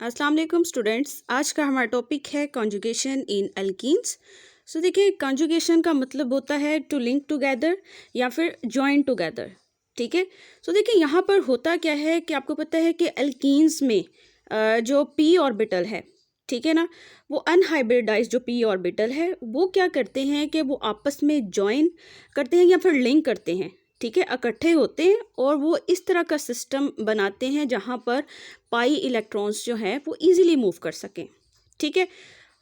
अस्सलाम वालेकुम स्टूडेंट्स। आज का हमारा टॉपिक है कॉन्जुगेशन इन एल्कीन्स। देखिए, कॉन्जुगेशन का मतलब होता है टू लिंक टुगेदर या फिर जॉइन टुगेदर। ठीक है। देखिए यहाँ पर होता क्या है कि आपको पता है कि एल्कीन्स में जो पी ऑर्बिटल है, ठीक है ना, वो अनहाइब्रिडाइज जो पी ऑर्बिटल है वो क्या करते हैं कि वो आपस में जॉइन करते हैं या फिर लिंक करते हैं। ठीक है, इकट्ठे होते हैं और वो इस तरह का सिस्टम बनाते हैं जहाँ पर पाई इलेक्ट्रॉन्स जो हैं वो इजीली मूव कर सकें। ठीक है,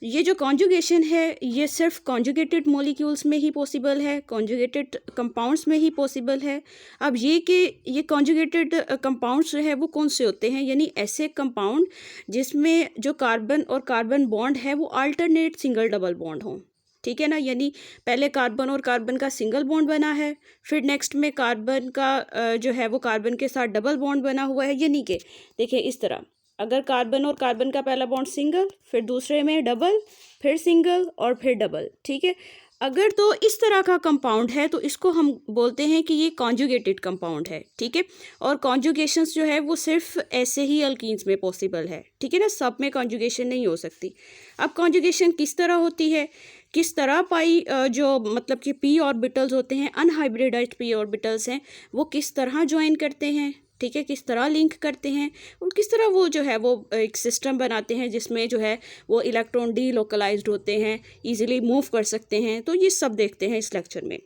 ये जो कॉन्जुगेशन है ये सिर्फ कॉन्जुगेटेड मॉलिक्यूल्स में ही पॉसिबल है, कॉन्जुगेटेड कंपाउंड्स में ही पॉसिबल है। अब ये कि ये कॉन्जुगेटेड कंपाउंड्स जो है वो कौन से होते हैं, यानी ऐसे कंपाउंड जिसमें जो कार्बन और कार्बन बॉन्ड है वो अल्टरनेट सिंगल डबल बॉन्ड हों। ठीक है ना, यानी पहले कार्बन और कार्बन का सिंगल बॉन्ड बना है, फिर नेक्स्ट में कार्बन का जो है वो कार्बन के साथ डबल बॉन्ड बना हुआ है। यानी कि देखिए इस तरह, अगर कार्बन और कार्बन का पहला बॉन्ड सिंगल, फिर दूसरे में डबल, फिर सिंगल और फिर डबल। ठीक है, अगर तो इस तरह का कंपाउंड है तो इसको हम बोलते हैं कि ये कॉन्जुगेटेड कंपाउंड है। ठीक है, और कॉन्जुगेशंस जो है वो सिर्फ ऐसे ही अल्कीन्स में पॉसिबल है। ठीक है ना, सब में कॉन्जुगेशन नहीं हो सकती। अब कॉन्जुगेशन किस तरह होती है, किस तरह पाई जो मतलब कि पी ऑर्बिटल्स होते हैं, अनहाइब्रिडाइज्ड पी ऑर्बिटल्स हैं, वो किस तरह ज्वाइन करते हैं, ठीक है, किस तरह लिंक करते हैं और किस तरह वो जो है वो एक सिस्टम बनाते हैं जिसमें जो है वो इलेक्ट्रॉन डी लोकलाइज्ड होते हैं, इजीली मूव कर सकते हैं। तो ये सब देखते हैं इस लेक्चर में।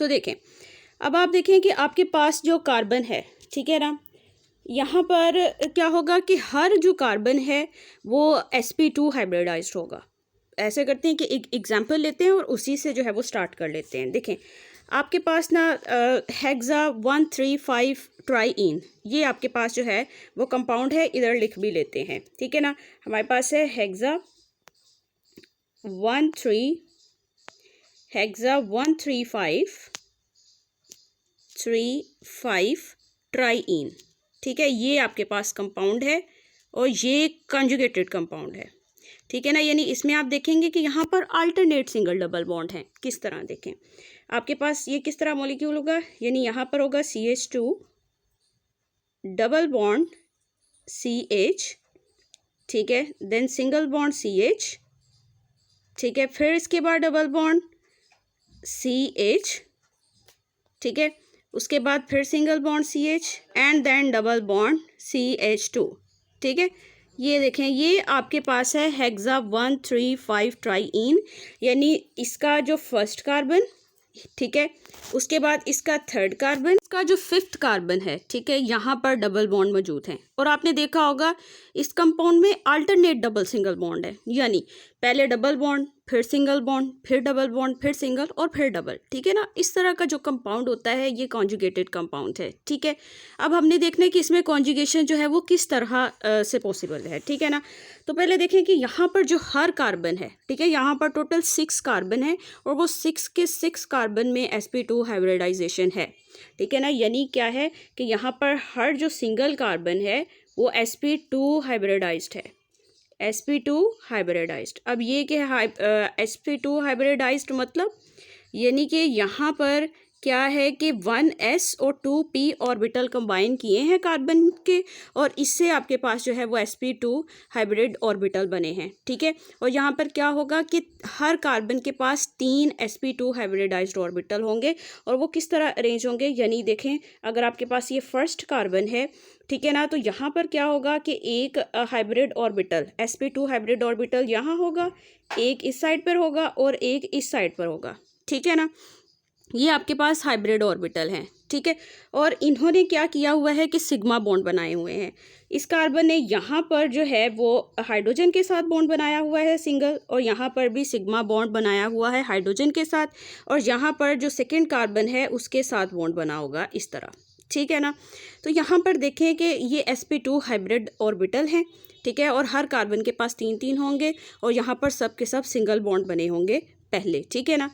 देखें, अब आप देखें कि आपके पास जो कार्बन है, ठीक है ना, यहाँ पर क्या होगा कि हर जो कार्बन है वो sp2 हाइब्रिडाइज्ड होगा। ऐसे करते हैं कि एक एग्जांपल लेते हैं और उसी से जो है वो स्टार्ट कर लेते हैं। देखें, आपके पास ना हेक्सा 135 ट्राईइन, ये आपके पास जो है वो कंपाउंड है, इधर लिख भी लेते हैं। ठीक है ना, हमारे पास है हेक्सा 135 ट्राईइन। ठीक है, ये आपके पास कंपाउंड है और ये कंजुगेटेड कंपाउंड है। ठीक है ना, यानी इसमें आप देखेंगे कि यहाँ पर अल्टरनेट सिंगल डबल बॉन्ड है। किस तरह देखें, आपके पास ये किस तरह मॉलिक्यूल होगा, यानी यहाँ पर होगा CH2 डबल बॉन्ड CH, ठीक है, देन सिंगल बॉन्ड CH, ठीक है, फिर इसके बाद डबल बॉन्ड CH, ठीक है, उसके बाद फिर single bond CH and then double bond CH2। ठीक है, ये देखें, ये आपके पास है हेक्सा 135 ट्राईइन, यानी इसका जो फर्स्ट कार्बन, ठीक है, उसके बाद इसका थर्ड कार्बन, इसका जो फिफ्थ कार्बन है, ठीक है, यहाँ पर डबल बॉन्ड मौजूद हैं। और आपने देखा होगा इस कंपाउंड में अल्टरनेट डबल सिंगल बॉन्ड है, यानी पहले डबल बॉन्ड, फिर सिंगल बॉन्ड, फिर डबल बॉन्ड, फिर सिंगल और फिर डबल। ठीक है ना, इस तरह का जो कंपाउंड होता है ये कॉन्जुगेटेड कंपाउंड है। ठीक है, अब हमने देखना है कि इसमें कॉन्जुगेशन जो है वो किस तरह से पॉसिबल है। ठीक है ना, तो पहले देखें कि यहाँ पर जो हर कार्बन है, ठीक है, यहाँ पर टोटल 6 कार्बन है और वो 6 के 6 कार्बन में sp2 हाइब्रिडाइजेशन है। ठीक है ना, यानी क्या है कि यहाँ पर हर जो सिंगल कार्बन है वो sp2 हाइब्रिडाइज्ड है, sp2 हाइब्रिडाइज्ड। अब ये क्या है sp2 हाइब्रिडाइज्ड मतलब, यानी कि यहाँ पर क्या है कि 1s और 2p ऑर्बिटल कंबाइन किए हैं कार्बन के और इससे आपके पास जो है वो sp2 हाइब्रिड ऑर्बिटल बने हैं। ठीक है, और यहाँ पर क्या होगा कि हर कार्बन के पास 3 sp2 हाइब्रिडाइज्ड ऑर्बिटल होंगे और वो किस तरह अरेंज होंगे, यानी देखें, अगर आपके पास ये फर्स्ट कार्बन है, ठीक है ना, तो यहाँ पर क्या होगा कि एक hybrid orbital sp2 hybrid orbital यहाँ होगा, एक इस साइड पर होगा और एक इस साइड पर होगा। ठीक है ना, ये आपके पास हाइब्रिड ऑर्बिटल हैं। ठीक है, और इन्होंने क्या किया हुआ है कि सिग्मा बॉन्ड बनाए हुए हैं। इस कार्बन ने यहाँ पर जो है वो हाइड्रोजन के साथ बॉन्ड बनाया हुआ है सिंगल, और यहाँ पर भी सिग्मा बॉन्ड बनाया हुआ है हाइड्रोजन के साथ, और यहाँ पर जो सेकेंड कार्बन है उसके साथ बॉन्ड बना होगा इस तरह। ठीक है ना, तो यहाँ पर देखें कि ये sp2 हाइब्रिड ऑर्बिटल हैं। ठीक है, और हर कार्बन के पास 3-3 होंगे और यहाँ पर सब के सब सिंगल बॉन्ड बने होंगे पहले। ठीक है ना,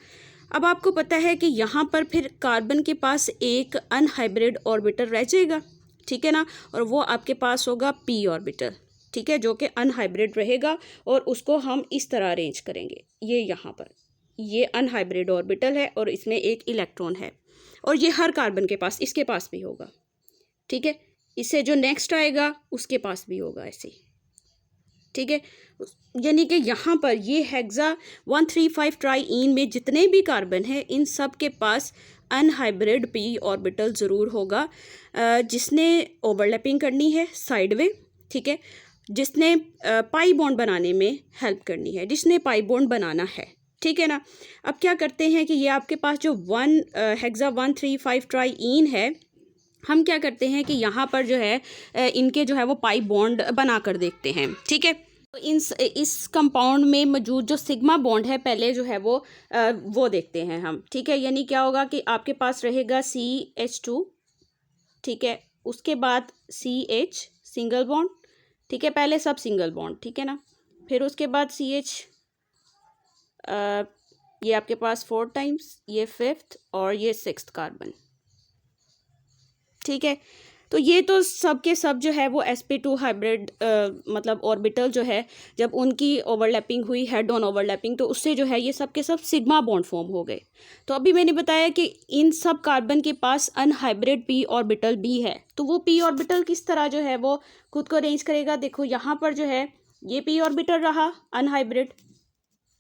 अब आपको पता है कि यहाँ पर फिर कार्बन के पास एक अनहाइब्रिड ऑर्बिटल रह जाएगा। ठीक है ना, और वो आपके पास होगा p ऑर्बिटल। ठीक है, जो कि अनहाइब्रिड रहेगा और उसको हम इस तरह अरेंज करेंगे। ये यहाँ पर ये अनहाइब्रिड ऑर्बिटल है और इसमें एक इलेक्ट्रॉन है और ये हर कार्बन के पास, इसके पास भी होगा। ठीक है, इससे जो नेक्स्ट आएगा उसके पास भी होगा ऐसे ही। ठीक है, यानी कि यहाँ पर ये हेक्सा 135 ट्राईइन में जितने भी कार्बन हैं इन सब के पास अनहाइब्रिड पी ऑर्बिटल ज़रूर होगा, जिसने ओवरलैपिंग करनी है साइडवे, ठीक है, जिसने पाई बॉन्ड बनाने में हेल्प करनी है, जिसने पाई बॉन्ड बनाना है, ठीक है ना। अब क्या करते हैं कि ये आपके पास जो हेक्सा 135 ट्राईइन है, हम क्या करते हैं कि यहाँ पर जो है इनके जो है वो पाई बॉन्ड बना कर देखते हैं, ठीक है। तो इस कंपाउंड में मौजूद जो सिग्मा बॉन्ड है पहले जो है वो देखते हैं हम, ठीक है। यानी क्या होगा कि आपके पास रहेगा CH2, ठीक है, उसके बाद CH सिंगल बॉन्ड, ठीक है, पहले सब सिंगल बॉन्ड, ठीक है ना, फिर उसके बाद CH, ये आपके पास 4 टाइम्स, ये 5th और ये 6th कार्बन, ठीक है। तो ये तो सब के सब जो है वो sp2 हाइब्रिड मतलब ऑर्बिटल जो है जब उनकी ओवरलैपिंग हुई हेड ऑन ओवरलैपिंग तो उससे जो है ये सब के सब सिग्मा बॉन्ड फॉर्म हो गए। तो अभी मैंने बताया कि इन सब कार्बन के पास अनहाइब्रिड p ऑर्बिटल भी है, तो वो p ऑर्बिटल किस तरह जो है वो खुद को अरेंज करेगा। देखो यहाँ पर जो है ये p ऑर्बिटल रहा अनहाइब्रिड,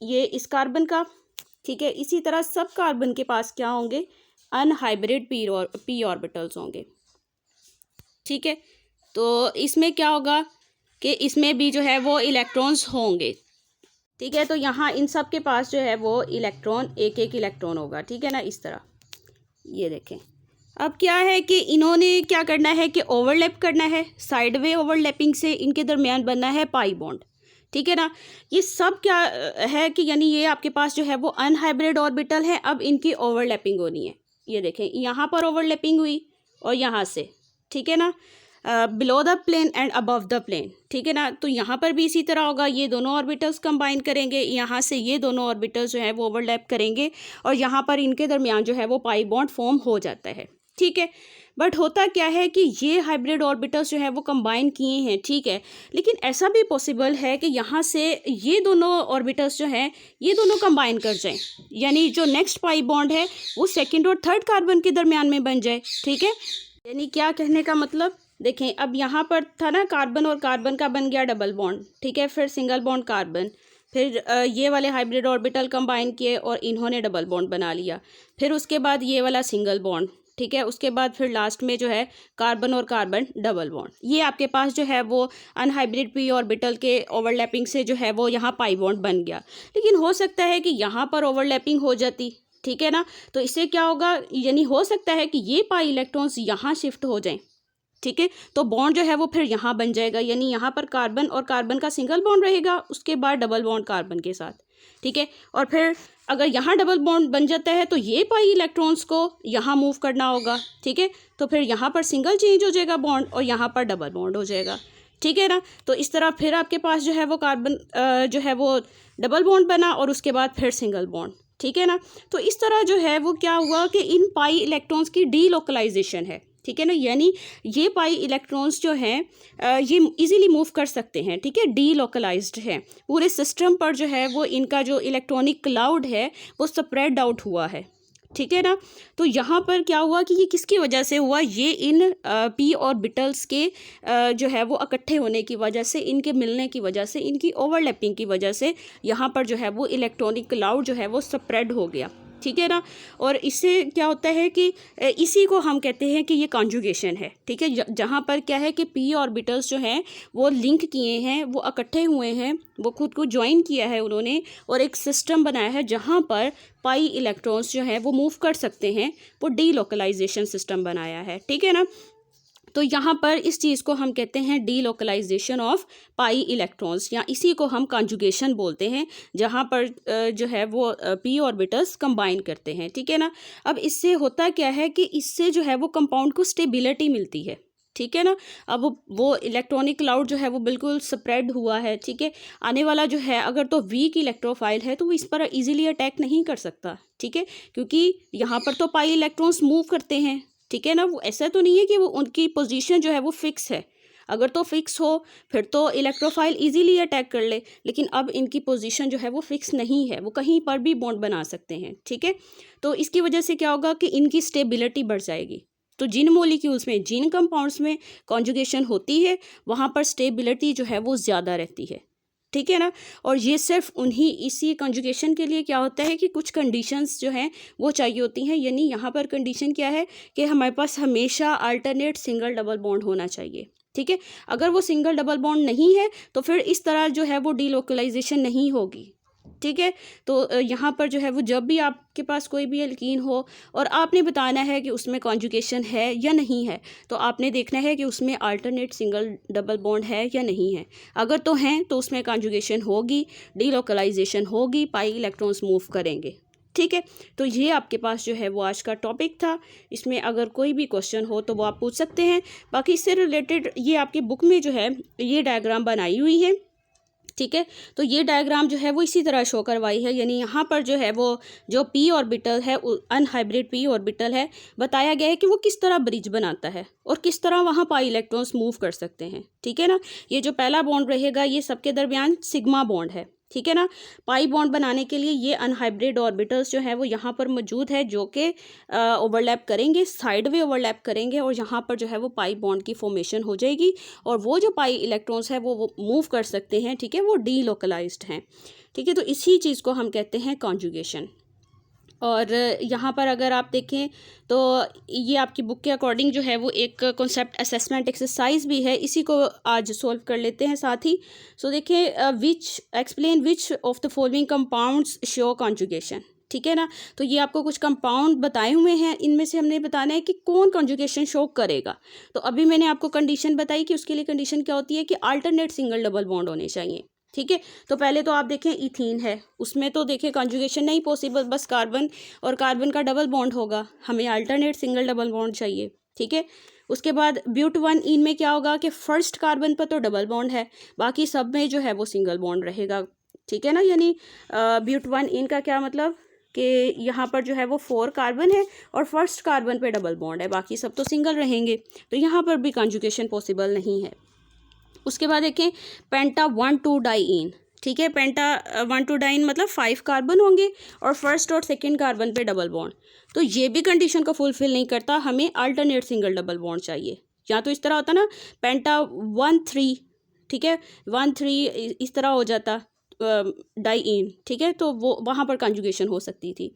ये इस कार्बन का, ठीक है। इसी तरह सब कार्बन के पास क्या होंगे, अनहाइब्रिड p ऑर्बिटल्स होंगे, ठीक है। तो इसमें क्या होगा कि इसमें भी जो है वो इलेक्ट्रॉन्स होंगे, ठीक है। तो यहाँ इन सब के पास जो है वो इलेक्ट्रॉन एक एक इलेक्ट्रॉन होगा, ठीक है ना, इस तरह। ये देखें अब क्या है कि इन्होंने क्या करना है कि ओवरलैप करना है, साइडवे ओवरलैपिंग से इनके दरमियान बनना है पाई बॉन्ड, ठीक है ना। ये सब क्या है कि यानी ये आपके पास जो है वो अनहाइब्रिड ऑर्बिटल है, अब इनकी ओवरलैपिंग होनी है। ये देखें यहाँ पर ओवरलैपिंग हुई और यहाँ से, ठीक है ना, below the plane and above the plane, ठीक है ना। तो यहाँ पर भी इसी तरह होगा, ये दोनों ऑर्बिटल्स कंबाइन करेंगे, यहाँ से ये दोनों ऑर्बिटल्स जो है वो ओवरलैप करेंगे और यहाँ पर इनके दरमियान जो है वो पाई बॉन्ड फॉर्म हो जाता है, ठीक है। बट होता क्या है कि ये हाइब्रिड ऑर्बिटल्स जो है वो कंबाइन किए हैं, ठीक है, लेकिन ऐसा भी पॉसिबल है कि यहाँ से ये दोनों ऑर्बिटल्स जो हैं ये दोनों कंबाइन कर जाएं, यानी जो नेक्स्ट पाई बॉन्ड है वो सेकंड और थर्ड कार्बन के दरमियान में बन जाए, ठीक है। यानी क्या कहने का मतलब, देखें अब यहाँ पर था ना कार्बन और कार्बन का बन गया डबल बॉन्ड, ठीक है, फिर सिंगल बॉन्ड कार्बन, फिर ये वाले हाइब्रिड ऑर्बिटल कंबाइन किए और इन्होंने डबल बॉन्ड बना लिया, फिर उसके बाद ये वाला सिंगल बॉन्ड, ठीक है, उसके बाद फिर लास्ट में जो है कार्बन और कार्बन डबल बॉन्ड। ये आपके पास जो है वो अनहाइब्रिड p ऑर्बिटल के ओवरलैपिंग से जो है वो यहाँ पाई बॉन्ड बन गया। लेकिन हो सकता है कि यहाँ पर ओवरलैपिंग हो जाती, ठीक है ना, तो इससे क्या होगा, यानी हो सकता है कि ये पाई इलेक्ट्रॉन्स यहाँ शिफ्ट हो जाएं, ठीक है, तो बॉन्ड जो है वो फिर यहाँ बन जाएगा, यानी यहाँ पर कार्बन और कार्बन का सिंगल बॉन्ड रहेगा, उसके बाद डबल बॉन्ड कार्बन के साथ, ठीक है। और फिर अगर यहाँ डबल बॉन्ड बन जाता है तो ये पाई इलेक्ट्रॉन्स को यहाँ मूव करना होगा, ठीक है, तो फिर यहाँ पर सिंगल चेंज हो जाएगा बॉन्ड और यहाँ पर डबल बॉन्ड हो जाएगा, ठीक है ना। तो इस तरह फिर आपके पास जो है वो कार्बन जो है वो डबल बॉन्ड बना और उसके बाद फिर सिंगल बॉन्ड, ठीक है ना। तो इस तरह जो है वो क्या हुआ कि इन पाई इलेक्ट्रॉन्स की डीलोकलाइजेशन है, ठीक है ना, यानी ये पाई इलेक्ट्रॉन्स जो हैं ये इजीली मूव कर सकते हैं, ठीक है, डीलोकलाइज्ड है, पूरे सिस्टम पर जो है वो इनका जो इलेक्ट्रॉनिक क्लाउड है वो स्प्रेड आउट हुआ है, ठीक है ना। तो यहाँ पर क्या हुआ कि ये किसकी वजह से हुआ, ये इन p ऑर्बिटल्स के जो है वो इकट्ठे होने की वजह से, इनके मिलने की वजह से, इनकी ओवरलैपिंग की वजह से यहाँ पर जो है वो इलेक्ट्रॉनिक क्लाउड जो है वो स्प्रेड हो गया, ठीक है ना। और इससे क्या होता है कि इसी को हम कहते हैं कि ये कॉन्जुगेशन है, ठीक है, जहाँ पर क्या है कि p ऑर्बिटल्स जो हैं वो लिंक किए हैं, वो इकट्ठे हुए हैं, वो खुद को ज्वाइन किया है उन्होंने और एक सिस्टम बनाया है जहाँ पर पाई इलेक्ट्रॉन्स जो हैं वो मूव कर सकते हैं, वो डीलोकलाइजेशन सिस्टम बनाया है, ठीक है ना। तो यहाँ पर इस चीज़ को हम कहते हैं डीलोकलाइजेशन ऑफ पाई इलेक्ट्रॉन्स, या इसी को हम कॉन्जुगेशन बोलते हैं, जहाँ पर जो है वो p ऑर्बिटल्स कंबाइन करते हैं, ठीक है ना। अब इससे होता क्या है कि इससे जो है वो कंपाउंड को स्टेबिलिटी मिलती है, ठीक है ना। अब वो इलेक्ट्रॉनिक क्लाउड जो है वो बिल्कुल स्प्रेड हुआ है, ठीक है, आने वाला जो है अगर तो वीक इलेक्ट्रोफाइल है तो वो इस पर इजीली अटैक नहीं कर सकता, ठीक है, क्योंकि यहाँ पर तो पाई इलेक्ट्रॉन्स मूव करते हैं, ठीक है ना। वो ऐसा तो नहीं है कि वो उनकी पोजीशन जो है वो फिक्स है, अगर तो फिक्स हो फिर तो इलेक्ट्रोफाइल इजीली अटैक कर ले, लेकिन अब इनकी पोजीशन जो है वो फिक्स नहीं है, वो कहीं पर भी बॉन्ड बना सकते हैं, ठीक है। तो इसकी वजह से क्या होगा कि इनकी स्टेबिलिटी बढ़ जाएगी। तो जिन मॉलिक्यूल्स में, जिन कंपाउंड्स में कॉन्जुगेशन होती है वहाँ पर स्टेबिलिटी जो है वो ज़्यादा रहती है, ठीक है ना। और ये सिर्फ उन्हीं इसी कंजुगेशन के लिए क्या होता है कि कुछ कंडीशंस जो हैं वो चाहिए होती हैं, यानी यहाँ पर कंडीशन क्या है कि हमारे पास हमेशा अल्टरनेट सिंगल डबल बॉन्ड होना चाहिए, ठीक है। अगर वो सिंगल डबल बॉन्ड नहीं है तो फिर इस तरह जो है वो डीलोकलाइजेशन नहीं होगी, ठीक है। तो यहाँ पर जो है वो जब भी आपके पास कोई भी एल्कीन हो और आपने बताना है कि उसमें कॉन्जुगेशन है या नहीं है, तो आपने देखना है कि उसमें अल्टरनेट सिंगल डबल बॉन्ड है या नहीं है। अगर तो हैं तो उसमें कॉन्जुगेशन होगी, डीलोकलाइजेशन होगी, पाई इलेक्ट्रॉन्स मूव करेंगे, ठीक है। तो ये आपके पास जो है वो आज का टॉपिक था। इसमें अगर कोई भी क्वेश्चन हो तो वो आप पूछ सकते हैं। बाकी इससे रिलेटेड ये आपकी बुक में जो है ये डायग्राम बनाई हुई है, ठीक है। तो ये डायग्राम जो है वो इसी तरह शो करवाई है, यानी यहाँ पर जो है वो जो पी ऑर्बिटल है, अनहाइब्रिड पी ऑर्बिटल है, बताया गया है कि वो किस तरह ब्रिज बनाता है और किस तरह वहाँ पाई इलेक्ट्रॉन्स मूव कर सकते हैं, ठीक है ना। ये जो पहला बॉन्ड रहेगा ये सबके दरमियान सिग्मा बॉन्ड है, ठीक है ना। पाई बॉन्ड बनाने के लिए ये अनहाइब्रिड ऑर्बिटल्स जो है वो यहाँ पर मौजूद है, जो कि ओवरलैप करेंगे, साइड वे ओवरलैप करेंगे और यहाँ पर जो है वो पाई बॉन्ड की फॉर्मेशन हो जाएगी और वो जो पाई इलेक्ट्रॉन्स है वो मूव कर सकते हैं, ठीक है, वो डीलोकलाइज्ड हैं, ठीक है। तो इसी चीज़ को हम कहते हैं कॉन्जुगेशन। और यहाँ पर अगर आप देखें तो ये आपकी बुक के अकॉर्डिंग जो है वो एक कॉन्सेप्ट असेसमेंट एक्सरसाइज भी है, इसी को आज सॉल्व कर लेते हैं साथ ही। सो देखें, explain which of the following compounds show conjugation, ठीक है ना। तो ये आपको कुछ कंपाउंड बताए हुए हैं, इनमें से हमने बताना है कि कौन कॉन्जुगेशन शो करेगा। तो अभी मैंने आपको कंडीशन बताई कि उसके लिए कंडीशन क्या होती है कि अल्टरनेट सिंगल डबल बॉन्ड होने चाहिए, ठीक है। तो पहले तो आप देखें इथीन है, उसमें तो देखें कॉन्जुगेशन नहीं पॉसिबल, बस कार्बन और कार्बन का डबल बॉन्ड होगा, हमें अल्टरनेट सिंगल डबल बॉन्ड चाहिए, ठीक है। उसके बाद ब्यूट वन इन में क्या होगा कि फर्स्ट कार्बन पर तो डबल बॉन्ड है, बाकी सब में जो है वो सिंगल बॉन्ड रहेगा, ठीक है ना। यानी ब्यूट वन इन का क्या मतलब कि यहाँ पर जो है वो 4 कार्बन है और फर्स्ट कार्बन पे डबल बॉन्ड है, बाकी सब तो सिंगल रहेंगे, तो यहाँ पर भी कॉन्जुगेशन पॉसिबल नहीं है। उसके बाद देखें पेंटा 1,2 डाइईन, ठीक है। पेंटा 1,2 डाइईन मतलब 5 कार्बन होंगे और फर्स्ट और सेकंड कार्बन पे डबल बॉन्ड, तो ये भी कंडीशन को फुलफिल नहीं करता, हमें अल्टरनेट सिंगल डबल बॉन्ड चाहिए। या तो इस तरह होता ना पेंटा 1,3, ठीक है, 1,3 इस तरह हो जाता डाइईन, ठीक है, तो वो वहाँ पर कॉन्जुगेशन हो सकती थी।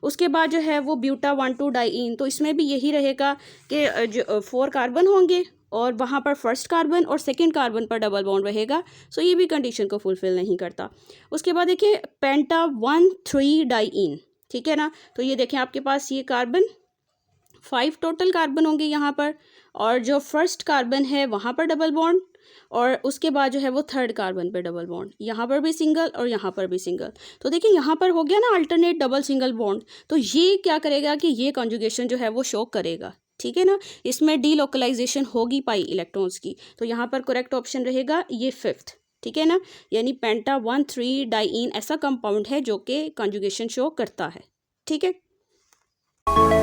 उसके बाद जो है वो ब्यूटा 1,2 डाइईन, तो इसमें भी यही रहेगा कि जो 4 कार्बन होंगे और वहाँ पर फर्स्ट कार्बन और सेकंड कार्बन पर डबल बॉन्ड रहेगा, सो ये भी कंडीशन को फुलफिल नहीं करता। उसके बाद देखिए पेंटा 1,3 डाइईन, ठीक है ना। तो ये देखें आपके पास ये कार्बन 5 टोटल कार्बन होंगे यहाँ पर, और जो फर्स्ट कार्बन है वहाँ पर डबल बॉन्ड और उसके बाद जो है वो थर्ड कार्बन पे डबल बॉन्ड, यहाँ पर भी सिंगल और यहाँ पर भी सिंगल। तो देखिए यहाँ पर हो गया ना अल्टरनेट डबल सिंगल बॉन्ड, तो ये क्या करेगा कि ये कॉन्जुगेशन जो है वो शो करेगा, ठीक है ना। इसमें डीलोकलाइजेशन होगी पाई इलेक्ट्रॉन्स की, तो यहाँ पर करेक्ट ऑप्शन रहेगा ये 5th, ठीक है ना। यानी पेंटा 1,3 डाइईन ऐसा कंपाउंड है जो कि कॉन्जुगेशन शो करता है, ठीक है।